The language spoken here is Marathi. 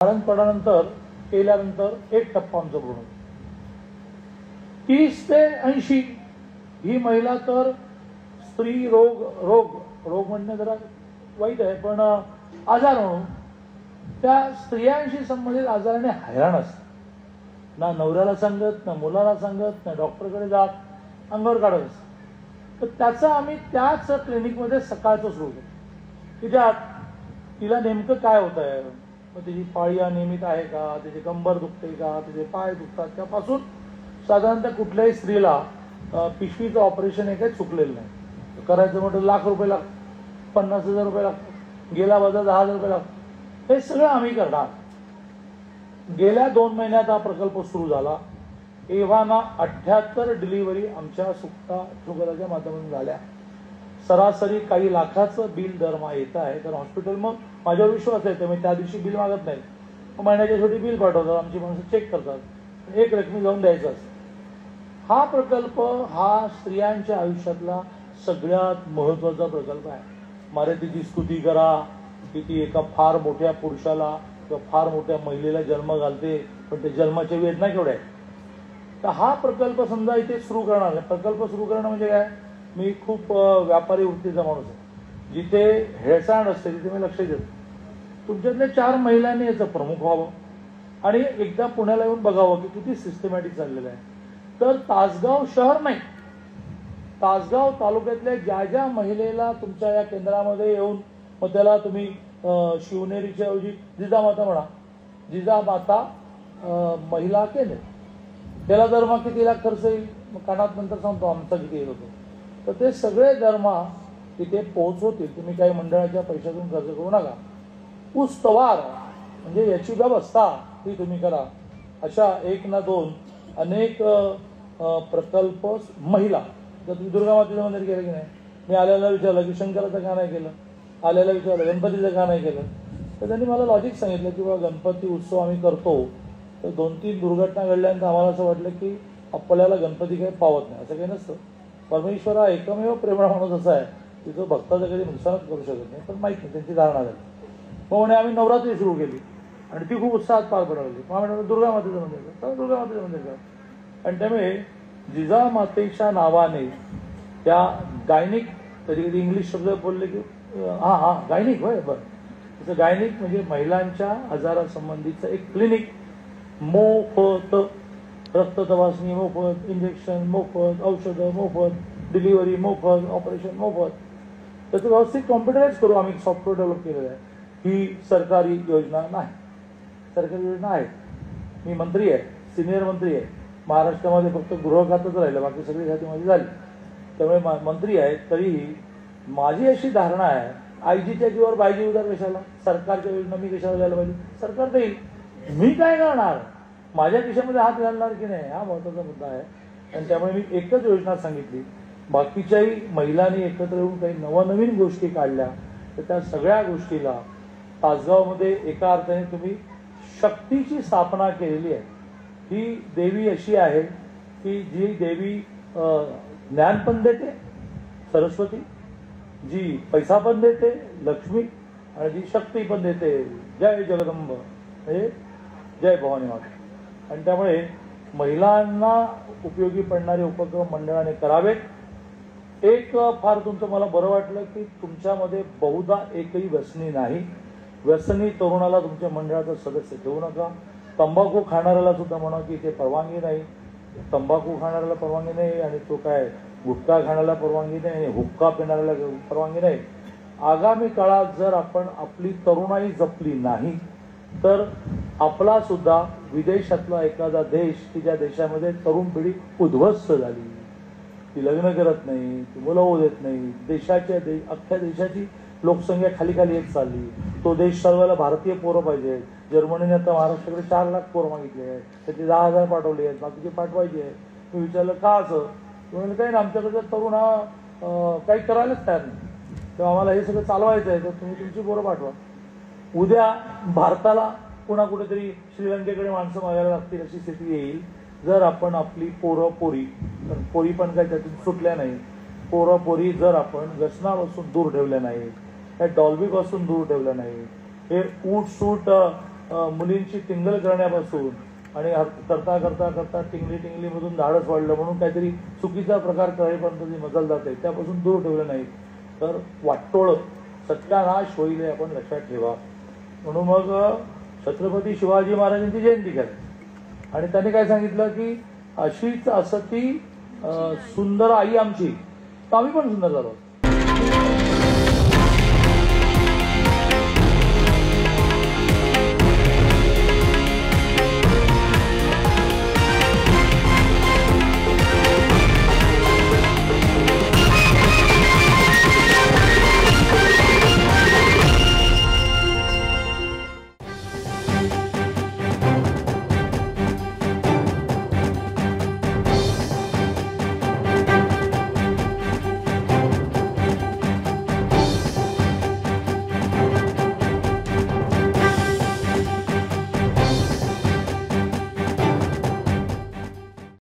साधारणपणानंतर केल्यानंतर एक टप्पा आमचा पूर्ण 30 ते 80 ही महिला तर स्त्री रोग रोग रोग म्हणणे जरा वाईट आहे, पण आजार म्हणून त्या स्त्रियांशी संबंधित आजाराने हैराण असते. ना नवऱ्याला सांगत, ना मुलाला सांगत, ना डॉक्टरकडे जात, अंगावर काढत असत. तर त्याचं आम्ही त्याच क्लिनिकमध्ये सकाळचं सुरू केलं की ज्यात तिला नेमकं काय होत आहे, मग तिची पाळी अनियमित आहे का, तिचे कंबर दुखते का, तिचे पाय दुखतात, त्यापासून साधारणतः कुठल्याही स्त्रीला पिशवीचं ऑपरेशन हे काही चुकलेलं नाही. करायचं म्हटलं लाख रुपये लागतात, 50,000 रुपये लागतात, गेला बाजार 10,000 रुपये लागतात. हे सगळं आम्ही करणार. गेल्या 2 महिन्यात हा प्रकल्प सुरू झाला. एव्हाना 78 डिलिव्हरी आमच्या सुक्ता शुगराच्या माध्यमातून झाल्या. सरासरी काही लाखाचं बिल दरमहा येत आहे. तर हॉस्पिटल मग माझ्यावर विश्वास आहे, मी त्या दिवशी बिल मागत नाही, महिन्याच्या शेवटी बिल पाठवतात, आमची माणसं चेक करतात, एक रकमी जाऊन द्यायचं असतं. हा प्रकल्प हा स्त्रियांच्या आयुष्यातला सगळ्यात महत्वाचा प्रकल्प आहे. मराठीची स्तुती करा की ती एका फार मोठ्या पुरुषाला किंवा फार मोठ्या महिलेला जन्म घालते, पण ते जन्माच्या वेदना केवढ्या आहेत. तर हा प्रकल्प समजा इथे सुरू करणार आहे. प्रकल्प सुरू करणं म्हणजे काय, मी खूप व्यापारी वृत्तीचा माणूस आहे. जिथे हेळसांड असते तिथे मी लक्ष देतो. तुमच्यातल्या 4 महिलांनी याचं प्रमुख व्हावं आणि एकदा पुण्याला येऊन बघावं की किती सिस्टमॅटिक चाललेलं आहे. तर तासगाव शहर नाही, तासगाव तालुक्यातल्या ज्या ज्या महिलेला तुमच्या या केंद्रामध्ये येऊन मग त्याला तुम्ही शिवनेरीच्या ऐवजी जिजामाता म्हणा, जिजामाता महिला केंद्र, त्याला दरमहा किती लाख खर्च येईल, मग कानात नंतर सांगतो आमचा किती येत होतो. तर ते सगळे दरमहा तिथे पोहोचवतील. तुम्ही काही मंडळाच्या पैशातून खर्च करू नका. ऊसतवार म्हणजे याची व्यवस्था ही तुम्ही करा. अशा 1 ना 2 अनेक प्रकल्प महिला. जर तुम्ही दुर्गा मातेचं मंदिर केलं की नाही, मी आल्याला विचारलं की शंकराचं का नाही केलं, आल्याला विचारलं गणपतीचं का नाही केलं, तर त्यांनी मला लॉजिक सांगितलं की बाबा गणपती उत्सव आम्ही करतो, तर 2-3 दुर्घटना घडल्यानंतर आम्हाला असं वाटलं की आपल्याला गणपती काही पावत नाही. असं काही नसतं. परमेश्वर हा एकमेव प्रेमळ माणूस असा आहे की जो भक्ताचं कधी नुकसानच करू शकत नाही. पण माहीत नाही, त्यांची धारणा झाली. मग म्हणे आम्ही नवरात्री सुरू केली आणि ती खूप उत्साहात पार पडवली. मग आम्ही दुर्गा मातेचं मंदिर कर, दुर्गा मातेचं मंदिर कर. आणि त्यामुळे जिजामातेच्या नावाने त्या गायनिक, कधी कधी इंग्लिश शब्द बोलले की गायनिक होय बरं, तसं गायनिक म्हणजे महिलांच्या आजारासंबंधीचं एक क्लिनिक मोफत, रक्त तपासणी मोफत, इंजेक्शन मोफत, औषधं मोफत, डिलिव्हरी मोफत, ऑपरेशन मोफत. त्याचं व्यवस्थित कॉम्प्युटराइज करू आम्ही सॉफ्टवेअर डेव्हलप केलेलं आहे. ही सरकारी योजना नाही, सरकारी योजना आहे. मी मंत्री आहे, सिनियर मंत्री आहे. महाराष्ट्रामध्ये फक्त गृह खातंच राहिलं, बाकी सगळी खाती माझी झाली. त्यामुळे मंत्री आहे. तरीही माझी अशी धारणा आहे, आयजीच्या जीवावर बायजी उदार कशाला, सरकारच्या योजना मी कशाला द्यायला पाहिजे. सरकार देईल, मी काय करणार, माझ्या खिशामध्ये हात घालणार की नाही, हा महत्वाचा मुद्दा आहे. आणि त्यामुळे मी एकच योजना सांगितली. बाकीच्याही महिलांनी एकत्र येऊन काही नवनवीन गोष्टी काढल्या, तर त्या सगळ्या गोष्टीला तासगावमध्ये एका अर्थाने तुम्ही शक्तीची स्थापना केलेली आहे. ही देवी अशी आहे की जी देवी ज्ञान पण देते, सरस्वती, जी पैसा पण देते, लक्ष्मी, आणि जी शक्ती पण देते, जय जगदंब, म्हणजे जय भवानी माता. आणि त्यामुळे महिलांना उपयोगी पडणारे उपक्रम मंडळाने करावेत. एक फार तुमचं मला बरं वाटलं की तुमच्यामध्ये बहुधा एकही व्यसनी नाही. व्यसनी तरुणाला तुमच्या मंडळाचं सदस्य ठेवू नका. तंबाखू खाणाऱ्याला सुद्धा म्हणा की ते परवानगी नाही, तंबाखू खाणाऱ्याला परवानगी नाही, आणि तो काय गुटखा खाण्याला परवानगी नाही, आणि हुक्का पिणाऱ्याला परवानगी नाही. आगामी काळात जर आपण आपली तरुणाई जपली नाही तर आपला सुद्धा विदेशातला एखादा देश की ज्या देशामध्ये तरुण पिढी उद्ध्वस्त झाली, ती लग्न करत नाही, ती मुलं होऊ देत नाही, अख्ख्या देशाची लोकसंख्या खाली खाली येत चालली, तो देश सर्वाला भारतीय पोरं पाहिजे. जर्मनीने आता महाराष्ट्राकडे 4 लाख पोरं मागितले आहेत, त्याचे 10,000 पाठवले आहेत, बाकीचे पाठवायचे आहे. मी विचारलं का असं, म्हणजे काही ना आमच्याकडचा तरुण हा काही करायलाच तयार नाही, तेव्हा आम्हाला हे सगळं चालवायचं आहे, तर तुम्ही तुमची पोरं पाठवा. उद्या भारताला पुन्हा कुठेतरी श्रीलंकेकडे माणसं मागायला लागतील अशी स्थिती येईल जर आपण आपली पोरं पोरी, पोरी पण काही त्यातून सुटल्या नाही, पोरं पोरी जर आपण व्यसनापासून दूर ठेवल्या नाही, त्या डॉल्बीपासून दूर ठेवल्या नाही, हे ऊट सूट मुलींची टिंगल करण्यापासून आणि करता करता करता टिंगलीमधून धाडस वाढलं म्हणून काहीतरी चुकीचा प्रकार कळेपर्यंत जी मजल जाते त्यापासून दूर ठेवलं नाही तर वाटोळं सत्यानाश होईल हे आपण लक्षात ठेवा. म्हणून मग छत्रपती शिवाजी महाराजांची जयंती केली आणि त्यांनी काय सांगितलं की अशीच असती सुंदर आई आमची, तर आम्ही पण सुंदर झालो.